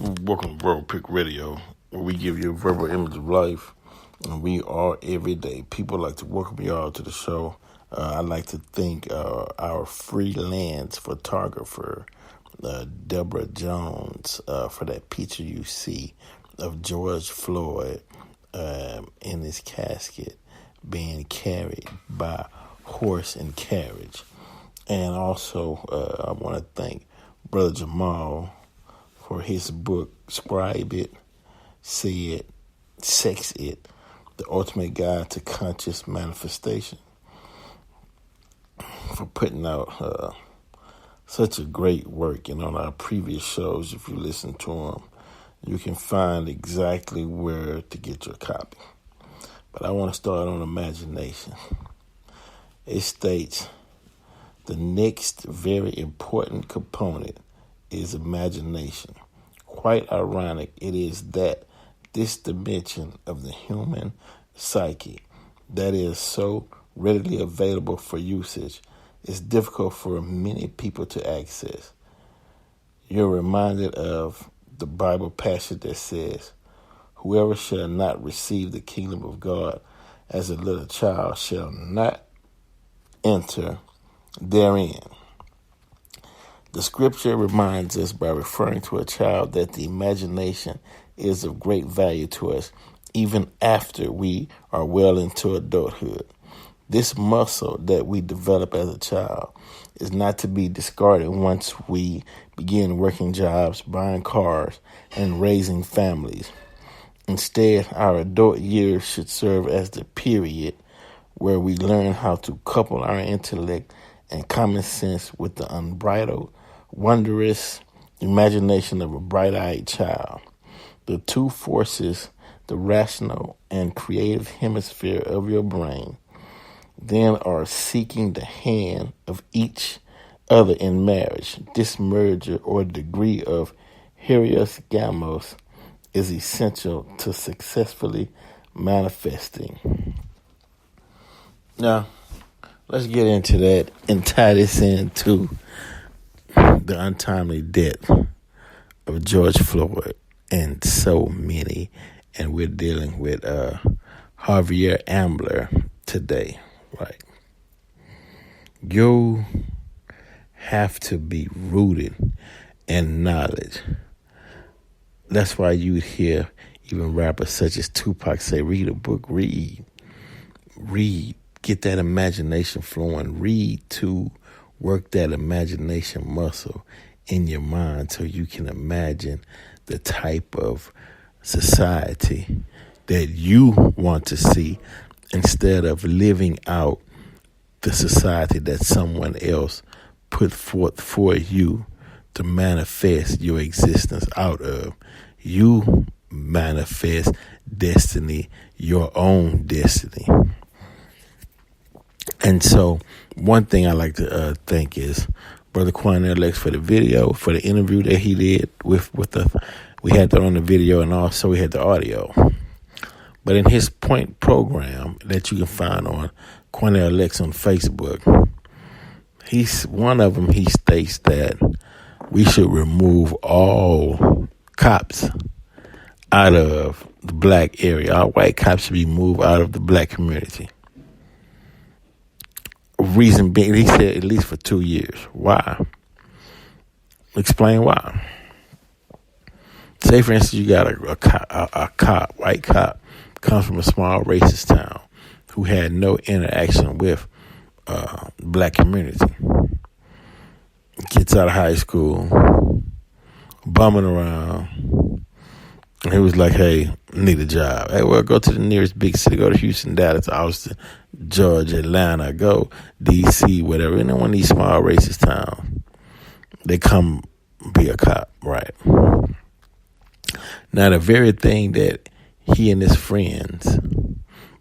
Welcome to World Pick Radio, where we give you a verbal image of life, and we are every day. People like to welcome y'all to the show. I'd like to thank our freelance photographer, Deborah Jones, for that picture you see of George Floyd in his casket being carried by horse and carriage. And also, I want to thank Brother Jamal for his book, Scribe It, Say It, Sex It, The Ultimate Guide to Conscious Manifestation, for putting out such a great work. And on our previous shows, if you listen to them, you can find exactly where to get your copy. But I want to start on imagination. It states, the next very important component is imagination. Quite ironic it is that this dimension of the human psyche that is so readily available for usage is difficult for many people to access. You're reminded of the Bible passage that says, whoever shall not receive the kingdom of God as a little child shall not enter therein. The scripture reminds us by referring to a child that the imagination is of great value to us even after we are well into adulthood. This muscle that we develop as a child is not to be discarded once we begin working jobs, buying cars, and raising families. Instead, our adult years should serve as the period where we learn how to couple our intellect and common sense with the unbridled, wondrous imagination of a bright-eyed child. The two forces, the rational and creative hemisphere of your brain, then are seeking the hand of each other in marriage. This merger or degree of Helios Gamos is essential to successfully manifesting. Now, let's get into that and tie this into the untimely death of George Floyd and so many. And we're dealing with Javier Ambler today, right? You have to be rooted in knowledge. That's why you would hear even rappers such as Tupac say, read a book, read. Get that imagination flowing. Read to work that imagination muscle in your mind so you can imagine the type of society that you want to see instead of living out the society that someone else put forth for you to manifest your existence out of. You manifest destiny, your own destiny. And so one thing I like to thank is Brother Quinell Lex for the video, for the interview that he did with us. We had that on the video and also we had the audio. But in his point program that you can find on Quinell Lex on Facebook, one of them, he states that we should remove all cops out of the black area. All white cops should be moved out of the black community. Reason being, he said at least for 2 years. Why? Explain why. Say, for instance, you got a cop, white cop, comes from a small racist town who had no interaction with the black community. Gets out of high school, bumming around, and he was like, hey, need a job. Hey, well, go to the nearest big city. Go to Houston, Dallas, Austin, Georgia, Atlanta, go D.C., whatever. And then one of these small racist towns, they come be a cop, right? Now, the very thing that he and his friends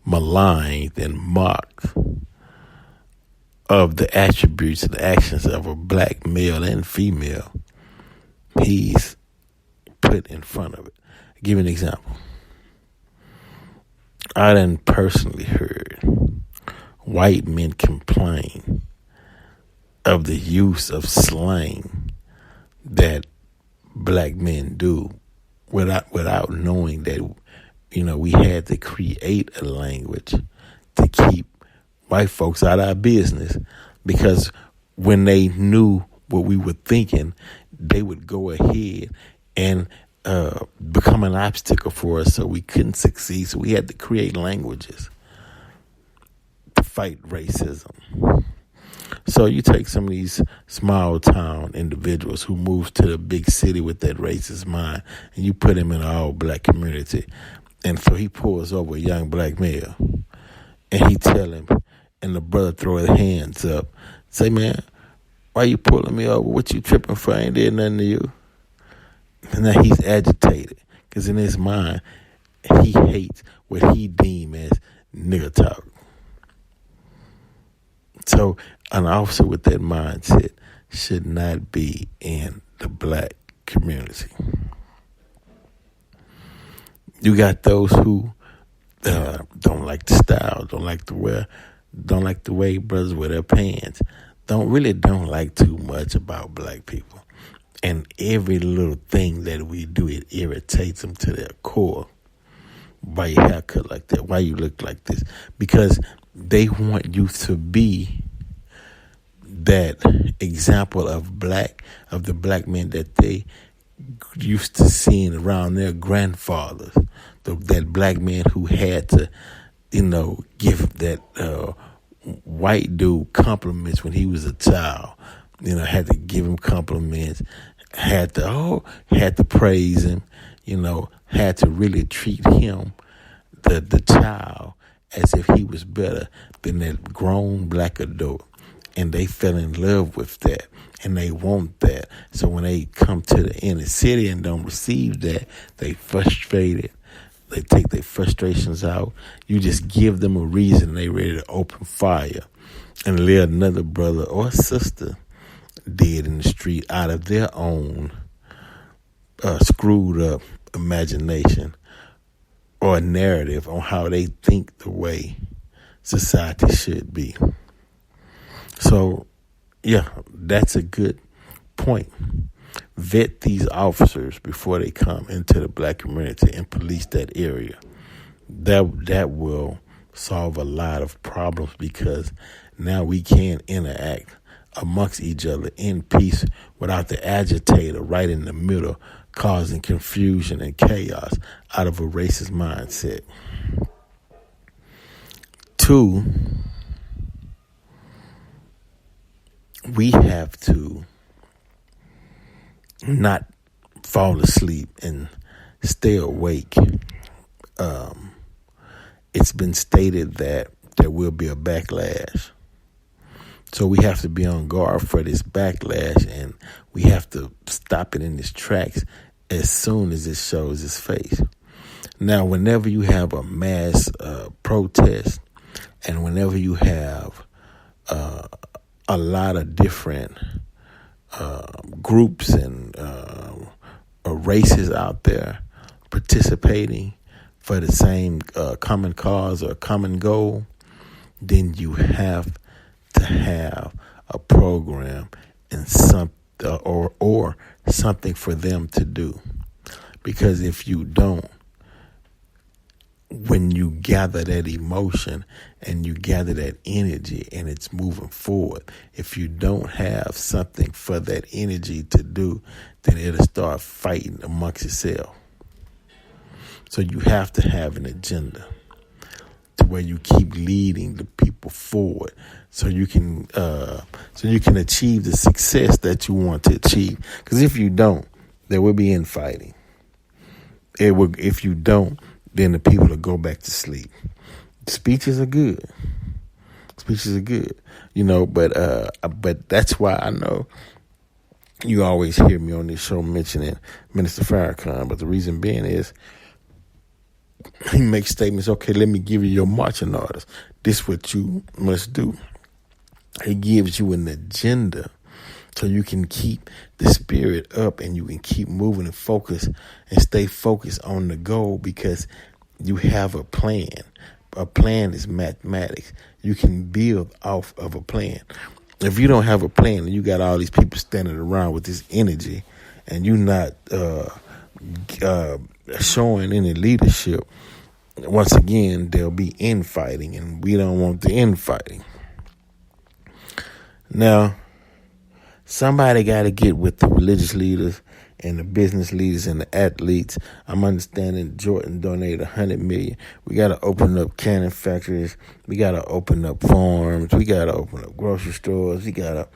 maligned and mocked of the attributes and actions of a black male and female, he's put in front of it. I'll give you an example. I done personally heard white men complain of the use of slang that black men do without knowing that, we had to create a language to keep white folks out of our business, because when they knew what we were thinking, they would go ahead and become an obstacle for us, so we couldn't succeed. So we had to create languages to fight racism. So you take some of these small town individuals who move to the big city with that racist mind, and you put him in an all black community. And so he pulls over a young black male, and he tell him, and the brother throw his hands up, say, man, why you pulling me over? What you tripping for? I ain't did nothing to you. And now he's agitated, because in his mind, he hates what he deems as nigger talk. So an officer with that mindset should not be in the black community. You got those who don't like the style, don't like the way brothers wear their pants, don't like too much about black people. And every little thing that we do, it irritates them to their core. Why your haircut like that? Why you look like this? Because they want you to be that example of the black men that they used to seeing around their grandfathers. That black man who had to, give that white dude compliments when he was a child. Had to give him compliments, had to praise him, had to really treat him, the child, as if he was better than that grown black adult. And they fell in love with that, and they want that. So when they come to the inner city and don't receive that, they frustrated. They take their frustrations out. You just give them a reason, they ready to open fire and let another brother or sister dead in the street out of their own screwed up imagination or narrative on how they think the way society should be. So, yeah, that's a good point. Vet these officers before they come into the black community and police that area. That will solve a lot of problems, because now we can interact amongst each other in peace without the agitator right in the middle causing confusion and chaos out of a racist mindset. 2, we have to not fall asleep and stay awake. It's been stated that there will be a backlash. So we have to be on guard for this backlash, and we have to stop it in its tracks as soon as it shows its face. Now, whenever you have a mass protest, and whenever you have a lot of different groups and races out there participating for the same common cause or common goal, then you have to have a program and or something for them to do. Because if you don't, when you gather that emotion and you gather that energy and it's moving forward, if you don't have something for that energy to do, then it'll start fighting amongst itself. So you have to have an agenda to where you keep leading the people forward, so you can achieve the success that you want to achieve. Because if you don't, there will be infighting. If you don't, then the people will go back to sleep. Speeches are good. But that's why I know you always hear me on this show mentioning Minister Farrakhan. But the reason being is he makes statements. Okay, let me give you your marching orders. This is what you must do. He gives you an agenda so you can keep the spirit up and you can keep moving and focus and stay focused on the goal, because you have a plan. A plan is mathematics. You can build off of a plan. If you don't have a plan and you got all these people standing around with this energy and you're not showing any leadership, once again, there'll be infighting, and we don't want the infighting. Now, somebody got to get with the religious leaders and the business leaders and the athletes. I'm understanding Jordan donated $100 million. We got to open up canning factories. We got to open up farms. We got to open up grocery stores. We got to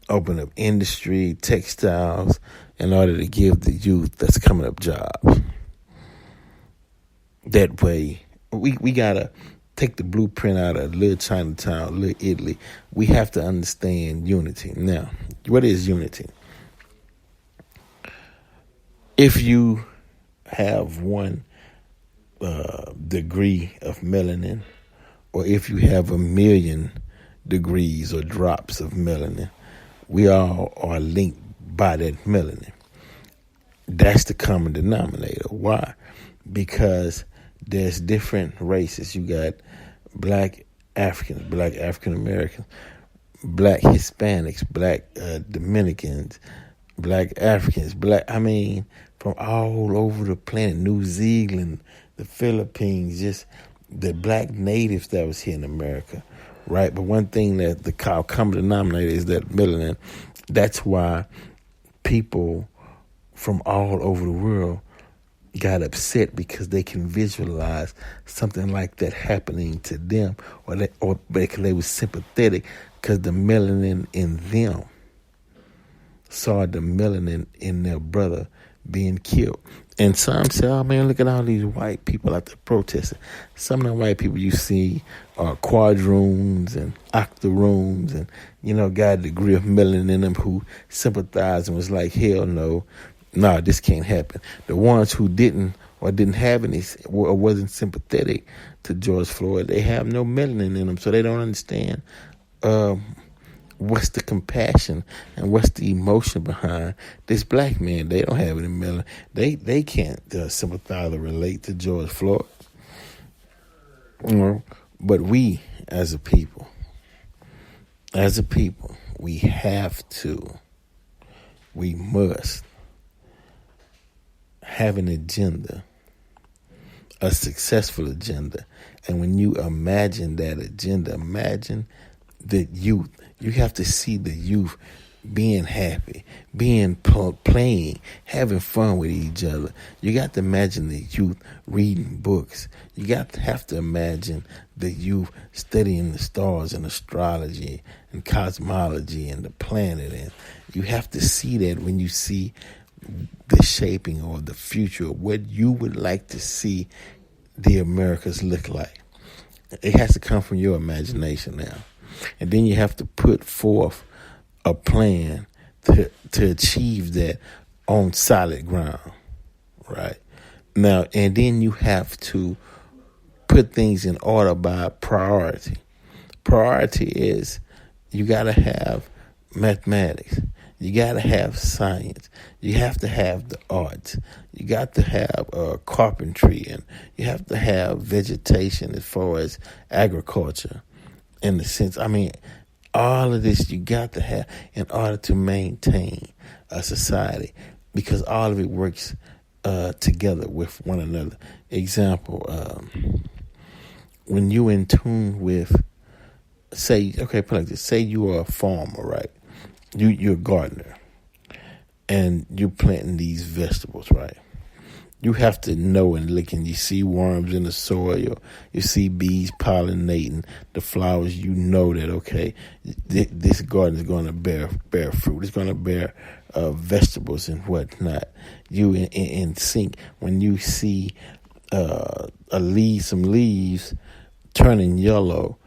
open up industry, textiles, in order to give the youth that's coming up jobs. That way, we got to take the blueprint out of little Chinatown, little Italy. We have to understand unity. Now, what is unity? If you have one degree of melanin, or if you have 1,000,000 degrees or drops of melanin, we all are linked by that melanin. That's the common denominator. Why? Because there's different races. You got black Africans, black African Americans, black Hispanics, black Dominicans, black Africans, from all over the planet, New Zealand, the Philippines, just the black natives that was here in America, right? But one thing that the common denominator is that melanin. That's why people from all over the world got upset, because they can visualize something like that happening to them, or because they were sympathetic, because the melanin in them saw the melanin in their brother being killed. And some say, oh man, look at all these white people out there protesting. Some of the white people you see are quadroons and octoroons and, got a degree of melanin in them, who sympathized and was like, hell no, this can't happen. The ones who didn't have any, or wasn't sympathetic to George Floyd, they have no melanin in them, so they don't understand what's the compassion and what's the emotion behind this black man. They don't have any melanin. They can't sympathize or relate to George Floyd. But we, as a people, we must have an agenda, a successful agenda. And when you imagine that agenda, imagine the youth. You have to see the youth being happy, playing, having fun with each other. You got to imagine the youth reading books. You have to imagine the youth studying the stars and astrology and cosmology and the planet. And you have to see that when you see the shaping or the future, what you would like to see the Americas look like. It has to come from your imagination now. And then you have to put forth a plan to achieve that on solid ground, right? Now, and then you have to put things in order by priority. Priority is you got to have mathematics. You got to have science. You have to have the arts. You got to have carpentry, and you have to have vegetation as far as agriculture. In the sense, all of this you got to have in order to maintain a society, because all of it works together with one another. Example, when you in tune with, put it like this, say you are a farmer, right? You're a gardener, and you're planting these vegetables, right? You have to know and look, and you see worms in the soil, you see bees pollinating the flowers. You know that, okay, this garden is going to bear fruit. It's going to bear vegetables and whatnot. You in sync. When you see some leaves turning yellow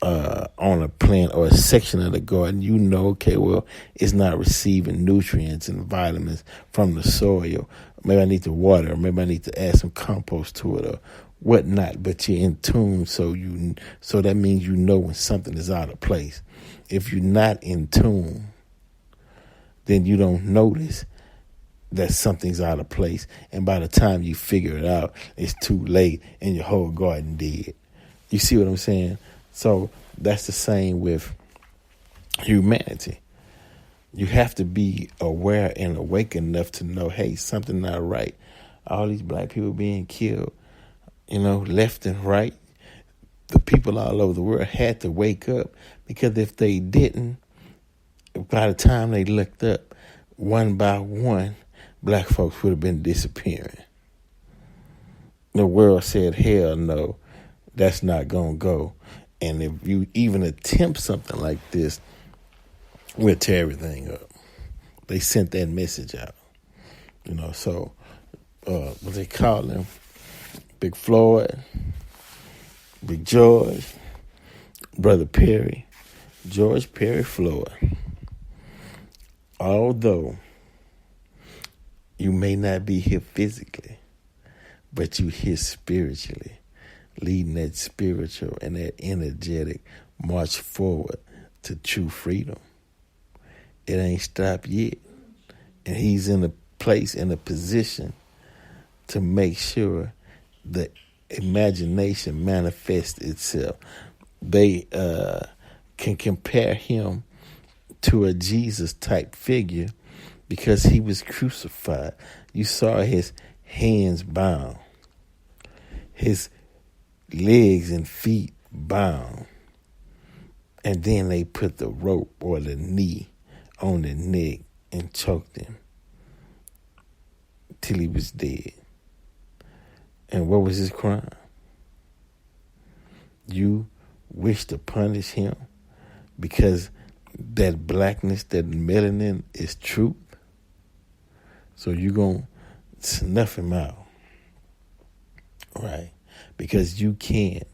on a plant or a section of the garden, you know, okay, well, it's not receiving nutrients and vitamins from the soil. Maybe I need to water, or maybe I need to add some compost to it or whatnot. But you're in tune, so that means you know when something is out of place. If you're not in tune, then you don't notice that something's out of place. And by the time you figure it out, it's too late and your whole garden dead. You see what I'm saying? So that's the same with humanity. You have to be aware and awake enough to know, hey, something not right. all these black people being killed, left and right. The people all over the world had to wake up, because if they didn't, by the time they looked up, one by one, black folks would have been disappearing. The world said, hell no, that's not going to go. And if you even attempt something like this, we'll tear everything up. They sent that message out. So what they call them, Big Floyd, Big George, Brother Perry, George Perry Floyd. Although you may not be here physically, but you here spiritually, leading that spiritual and that energetic march forward to true freedom. It ain't stopped yet. And he's in a place, in a position to make sure the imagination manifests itself. They can compare him to a Jesus-type figure because he was crucified. You saw his hands bound, his legs and feet bound, and then they put the rope or the knee on the neck and choked him till he was dead. And what was his crime? You wish to punish him because that blackness, that melanin is truth. So you're going to snuff him out, right? Because you can't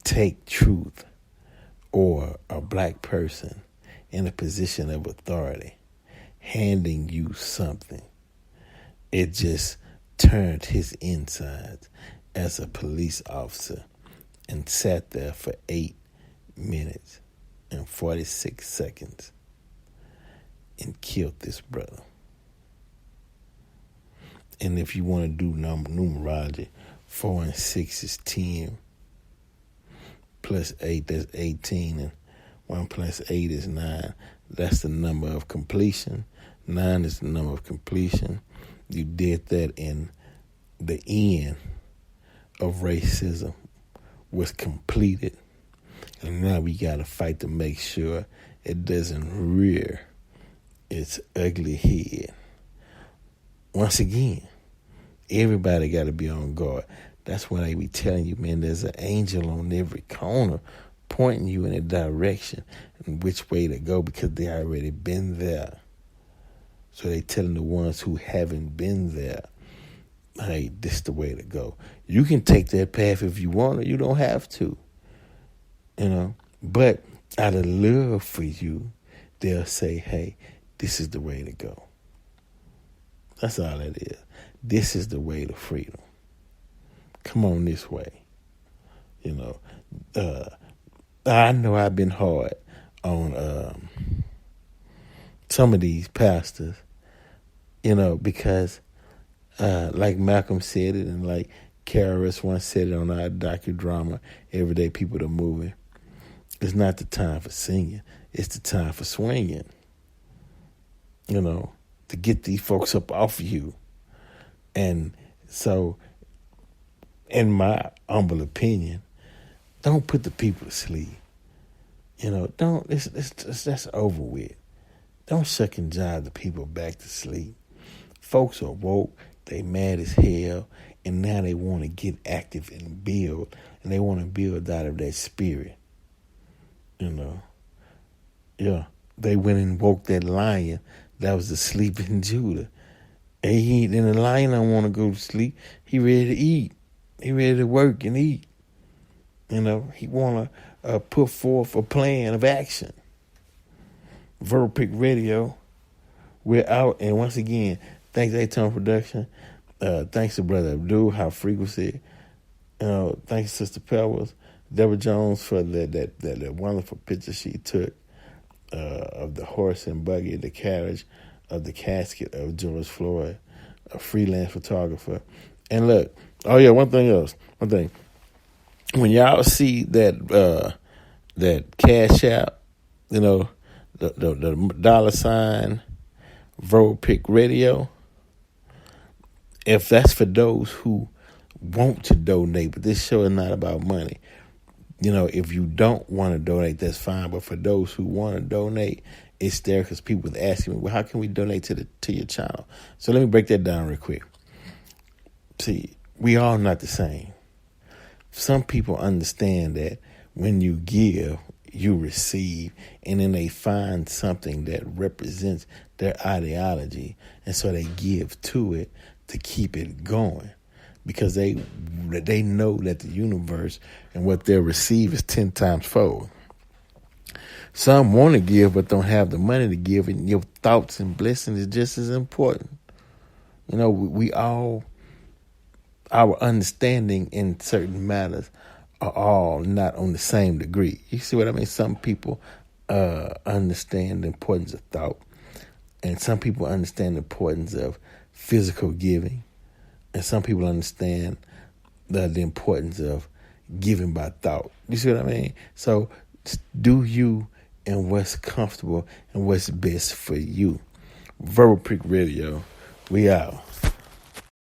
take truth or a black person in a position of authority handing you something. It just turned his insides as a police officer and sat there for 8 minutes and 46 seconds and killed this brother. And if you want to do numerology, 4 and 6 is 10, plus 8, that's 18, and 1 plus 8 is 9. That's the number of completion. 9 is the number of completion. You did that in the end of racism was completed. And now we got to fight to make sure it doesn't rear its ugly head. Once again, everybody got to be on guard. That's why they be telling you, man, there's an angel on every corner pointing you in a direction and which way to go because they already been there. So they telling the ones who haven't been there, hey, this is the way to go. You can take that path if you want, or you don't have to. But out of love for you, they'll say, hey, this is the way to go. That's all it is. This is the way to freedom. Come on this way. I know I've been hard on some of these pastors, because like Malcolm said it, and like Karis once said it on our docudrama, Everyday People the Movie, it's not the time for singing, it's the time for swinging, to get these folks up off you. And so, in my humble opinion, don't put the people to sleep. That's over with. Don't shuck and jive the people back to sleep. Folks are woke, they mad as hell, and now they want to get active and build, and they want to build out of that spirit. Yeah, they went and woke that lion that was asleep in Judah. And the lion don't want to go to sleep. He ready to eat. He ready to work and eat. He want to put forth a plan of action. Verbal Pick Radio, we're out. And once again, thanks to A-Tone Production. Thanks to Brother Abdul, High Frequency. Thanks to Sister Pebbles, Deborah Jones for that wonderful picture she took of the horse and buggy, the carriage of the casket of George Floyd, a freelance photographer. And look, one thing. When y'all see that Cash App, the $, Verbal Pick Radio, if that's for those who want to donate, but this show is not about money. If you don't want to donate, that's fine. But for those who want to donate, it's there because people are asking me, well, how can we donate to your channel? So let me break that down real quick. See, we all not the same. Some people understand that when you give, you receive, and then they find something that represents their ideology, and so they give to it to keep it going, because they know that the universe and what they'll receive is 10 times fold. Some want to give but don't have the money to give, and your thoughts and blessings is just as important. We all, our understanding in certain matters are all not on the same degree. You see what I mean? Some people understand the importance of thought, and some people understand the importance of physical giving, and some people understand the importance of giving by thought. You see what I mean? So do you and what's comfortable and what's best for you. Verbal Prick Radio, we out.